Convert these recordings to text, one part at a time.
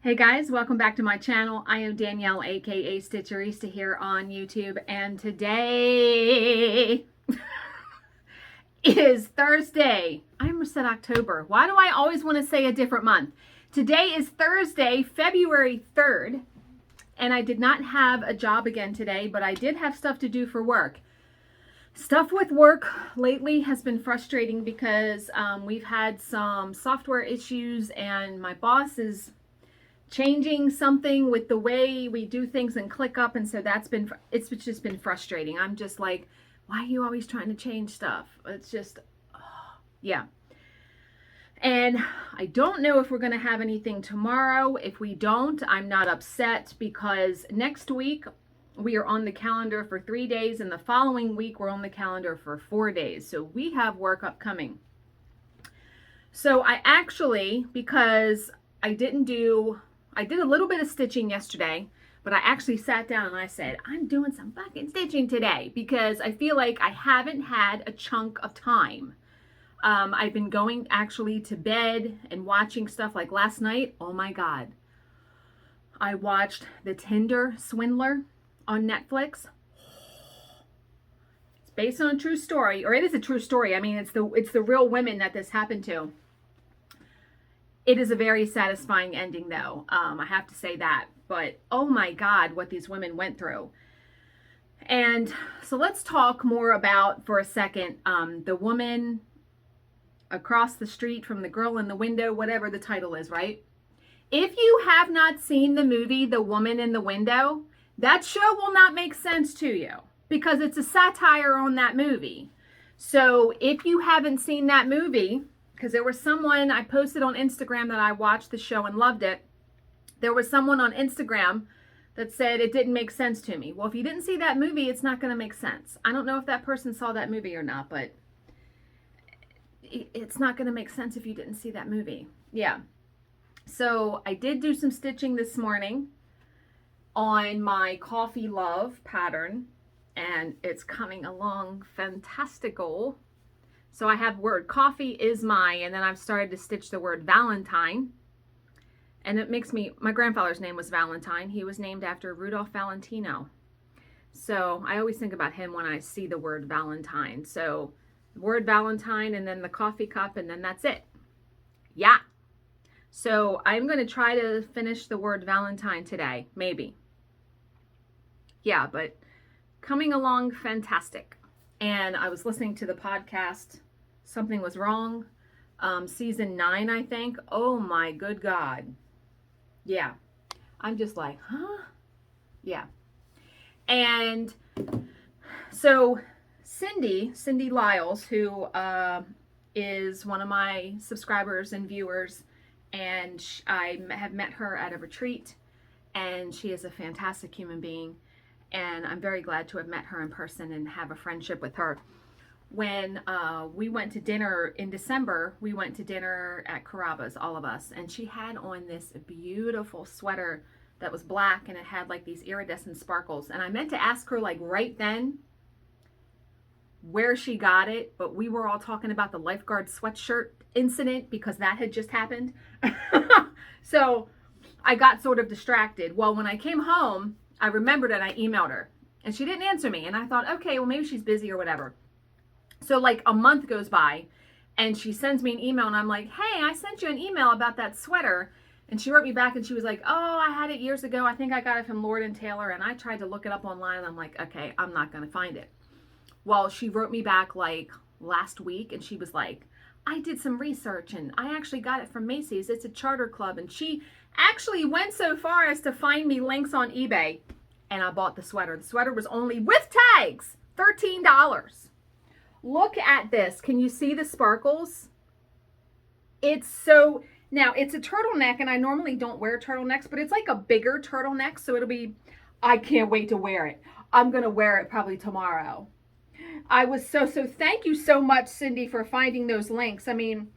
Hey guys, welcome back to my channel. I am Danielle, aka Stitcherista, here on YouTube, and today is Thursday. I almost said October. Why do I always want to say a different month? Today is Thursday, February 3rd, and I did not have a job again today, but I did have stuff to do for work. Stuff with work lately has been frustrating because we've had some software issues, and my boss is changing something with the way we do things and ClickUp, and so it's just been frustrating. I'm just like, why are you always trying to change stuff? It's just, yeah. And I don't know if we're going to have anything tomorrow. If we don't, I'm not upset, because next week we are on the calendar for 3 days, and the following week we're on the calendar for 4 days. So we have work upcoming. So I actually, because I did a little bit of stitching yesterday, but I actually sat down and I said, I'm doing some fucking stitching today because I feel like I haven't had a chunk of time. I've been going actually to bed and watching stuff. Like last night, oh my God, I watched The Tinder Swindler on Netflix. It's based on a true story, or it is a true story. I mean, it's the real women that this happened to. It is a very satisfying ending, though. I have to say that. But oh my God, what these women went through. And so let's talk more about, for a second, the woman across the street from the girl in the window, whatever the title is, right? If you have not seen the movie The Woman in the Window, that show will not make sense to you because it's a satire on that movie. So if you haven't seen that movie, because there was someone, I posted on Instagram that I watched the show and loved it. There was someone on Instagram that said it didn't make sense to me. Well, if you didn't see that movie, it's not going to make sense. I don't know if that person saw that movie or not, but it's not going to make sense if you didn't see that movie. Yeah. So I did do some stitching this morning on my Coffee Love pattern, and it's coming along fantastical. So I have word coffee is my, and then I've started to stitch the word Valentine. And it makes me, my grandfather's name was Valentine. He was named after Rudolph Valentino. So I always think about him when I see the word Valentine. So the word Valentine, and then the coffee cup, and then that's it. Yeah. So I'm going to try to finish the word Valentine today, maybe. Yeah, but coming along fantastic. And I was listening to the podcast, Something Was Wrong, season 9, I think. Oh my good God. Yeah. I'm just like, huh? Yeah. And so Cindy Lyles, who is one of my subscribers and viewers, and I have met her at a retreat, and she is a fantastic human being. And I'm very glad to have met her in person and have a friendship with her. When we went to dinner in December, we went to dinner at Carrabba's, all of us. And she had on this beautiful sweater that was black, and it had like these iridescent sparkles. And I meant to ask her like right then where she got it, but we were all talking about the lifeguard sweatshirt incident because that had just happened. So I got sort of distracted. Well, when I came home, I remembered and I emailed her, and she didn't answer me. And I thought, okay, well, maybe she's busy or whatever. So like a month goes by, and she sends me an email, and I'm like, hey, I sent you an email about that sweater. And she wrote me back, and she was like, oh, I had it years ago. I think I got it from Lord & Taylor. And I tried to look it up online, and I'm like, okay, I'm not going to find it. Well, she wrote me back like last week, and she was like, I did some research, and I actually got it from Macy's. It's a charter club. And she actually went so far as to find me links on eBay, and I bought the sweater. The sweater was only, with tags, $13. Look at this. Can you see the sparkles? It's so, now it's a turtleneck, and I normally don't wear turtlenecks, but it's like a bigger turtleneck, so it'll be, I can't wait to wear it. I'm going to wear it probably tomorrow. I was so thank you so much, Cindy, for finding those links. I mean,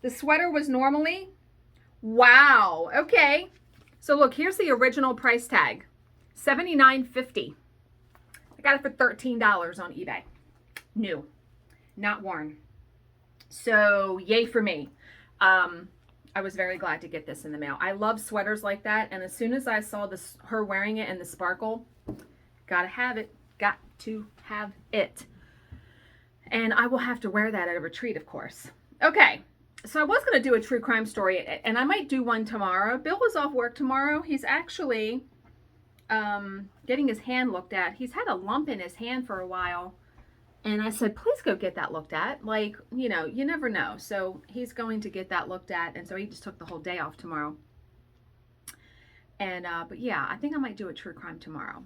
the sweater was normally, wow, okay. So look, here's the original price tag, $79.50. I got it for $13 on eBay. New, not worn. So yay for me. I was very glad to get this in the mail. I love sweaters like that. And as soon as I saw this, her wearing it in the sparkle, gotta have it. Got to have it. And I will have to wear that at a retreat, of course. Okay. So I was going to do a true crime story, and I might do one tomorrow. Bill is off work tomorrow. He's actually getting his hand looked at. He's had a lump in his hand for a while. And I said, please go get that looked at. Like, you know, you never know. So he's going to get that looked at. And so he just took the whole day off tomorrow. And, but yeah, I think I might do a true crime tomorrow.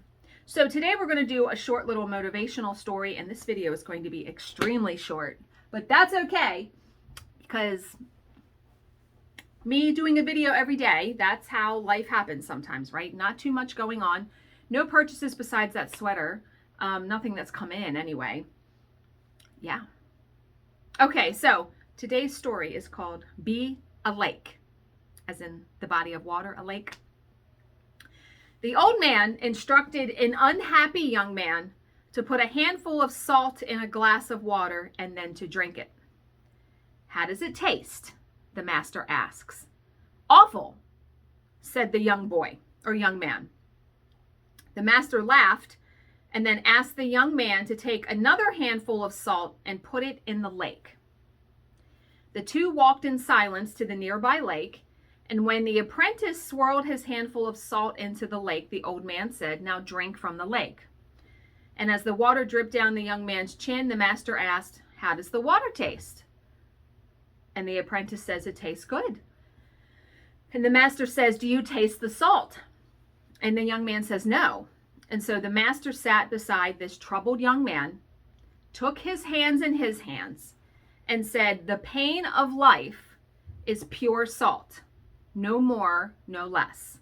So today we're going to do a short little motivational story. And this video is going to be extremely short. But that's okay. Because me doing a video every day, that's how life happens sometimes, right? Not too much going on. No purchases besides that sweater. Nothing that's come in anyway. Yeah. Okay, so today's story is called Be a Lake, as in the body of water, a lake. The old man instructed an unhappy young man to put a handful of salt in a glass of water and then to drink it. How does it taste? The master asks. Awful, said the young boy or young man. The master laughed and then asked the young man to take another handful of salt and put it in the lake. The two walked in silence to the nearby lake, and when the apprentice swirled his handful of salt into the lake, the old man said, now drink from the lake. And as the water dripped down the young man's chin, the master asked, how does the water taste? And the apprentice says, it tastes good. And the master says, do you taste the salt? And the young man says, no. And so the master sat beside this troubled young man, took his hands in his hands, and said, the pain of life is pure salt, no more, no less.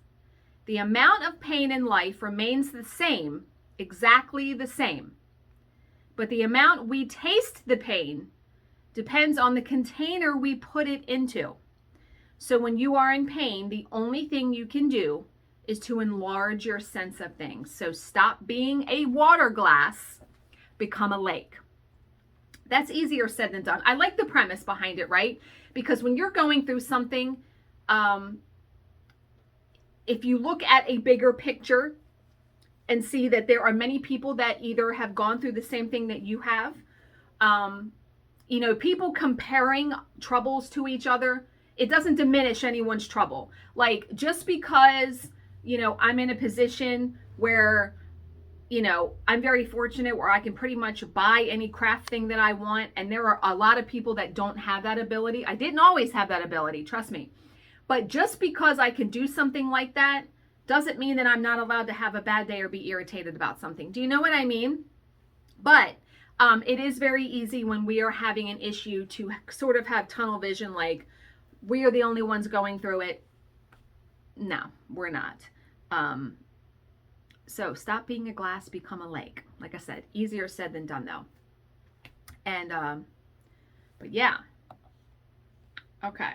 The amount of pain in life remains the same, exactly the same. But the amount we taste the pain depends on the container we put it into. So when you are in pain, the only thing you can do is to enlarge your sense of things. So stop being a water glass, become a lake. That's easier said than done. I like the premise behind it, right? Because when you're going through something, if you look at a bigger picture and see that there are many people that either have gone through the same thing that you have, you know, people comparing troubles to each other, it doesn't diminish anyone's trouble. Like, just because, you know, I'm in a position where, you know, I'm very fortunate where I can pretty much buy any craft thing that I want. And there are a lot of people that don't have that ability. I didn't always have that ability, trust me. But just because I can do something like that doesn't mean that I'm not allowed to have a bad day or be irritated about something. Do you know what I mean? But it is very easy when we are having an issue to sort of have tunnel vision, like we are the only ones going through it. No, we're not. So stop being a glass, become a lake. Like I said, easier said than done though. And, but yeah. Okay.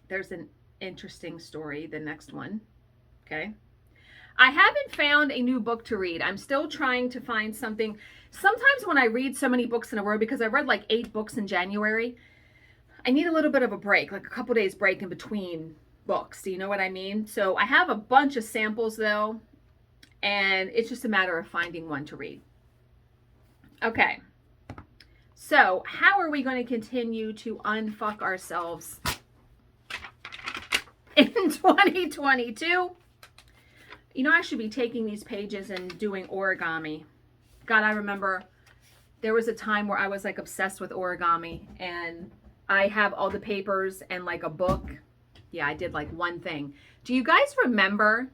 There's an interesting story, the next one. Okay. I haven't found a new book to read. I'm still trying to find something. Sometimes when I read so many books in a row, because I read like 8 books in January, I need a little bit of a break, like a couple days break in between books. Do you know what I mean? So I have a bunch of samples though, and it's just a matter of finding one to read. Okay. So how are we going to continue to unfuck ourselves in 2022? You know, I should be taking these pages and doing origami. God, I remember there was a time where I was like obsessed with origami, and I have all the papers and like a book. Yeah, I did like one thing. Do you guys remember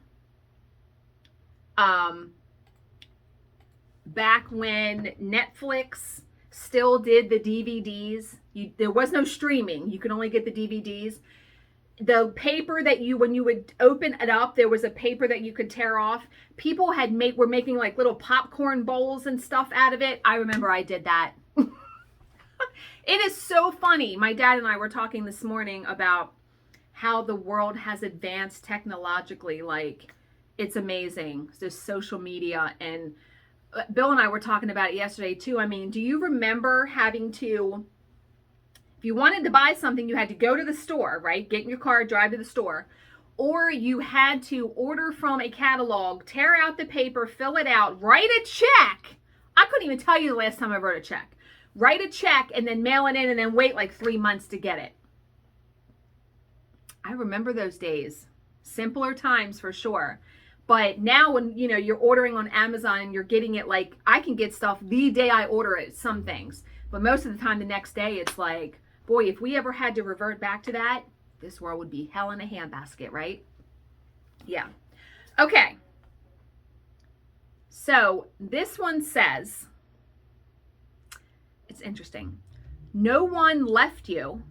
back when Netflix still did the DVDs? There was no streaming. You could only get the DVDs. The paper that when you would open it up, there was a paper that you could tear off. People were making like little popcorn bowls and stuff out of it. I remember I did that. It is so funny. My dad and I were talking this morning about how the world has advanced technologically. Like, it's amazing. There's social media, and Bill and I were talking about it yesterday too. I mean, do you remember having to If you wanted to buy something, you had to go to the store, right? Get in your car, drive to the store. Or you had to order from a catalog, tear out the paper, fill it out, write a check. I couldn't even tell you the last time I wrote a check. Write a check and then mail it in and then wait like 3 months to get it. I remember those days. Simpler times for sure. But now when, you know, you're ordering on Amazon and you're getting it, like, I can get stuff the day I order it, some things. But most of the time the next day it's like, boy, if we ever had to revert back to that, this world would be hell in a handbasket, right? Yeah. Okay. So this one says, it's interesting. No one left you,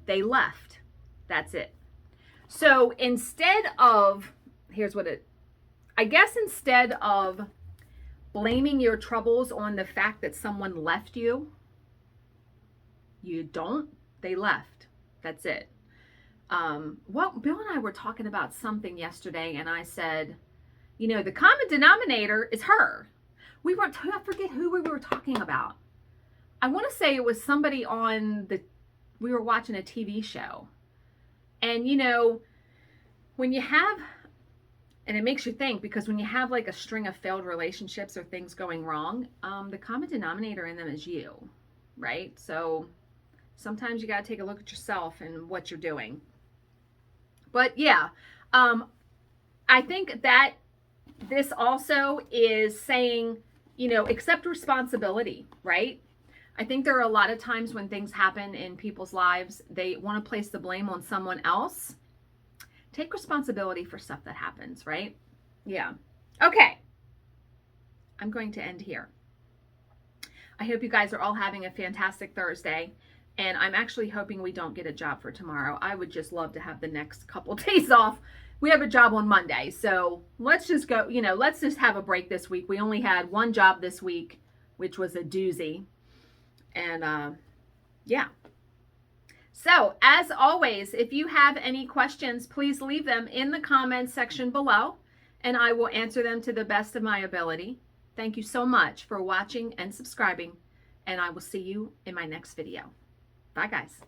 they left. That's it. So instead of, here's what it, I guess instead of blaming your troubles on the fact that someone left you, you don't, they left. That's it. Well, Bill and I were talking about something yesterday, and I said, you know, the common denominator is her. I forget who we were talking about. I want to say it was somebody we were watching a TV show. And, you know, when you have, and it makes you think, because when you have like a string of failed relationships or things going wrong, the common denominator in them is you, right? So sometimes you got to take a look at yourself and what you're doing. But yeah, I think that this also is saying, you know, accept responsibility, right? I think there are a lot of times when things happen in people's lives, they want to place the blame on someone else. Take responsibility for stuff that happens, right? Yeah. Okay. I'm going to end here. I hope you guys are all having a fantastic Thursday. And I'm actually hoping we don't get a job for tomorrow. I would just love to have the next couple days off. We have a job on Monday. So let's just go, you know, let's just have a break this week. We only had one job this week, which was a doozy. And yeah. So as always, if you have any questions, please leave them in the comments section below, and I will answer them to the best of my ability. Thank you so much for watching and subscribing, and I will see you in my next video. Bye, guys.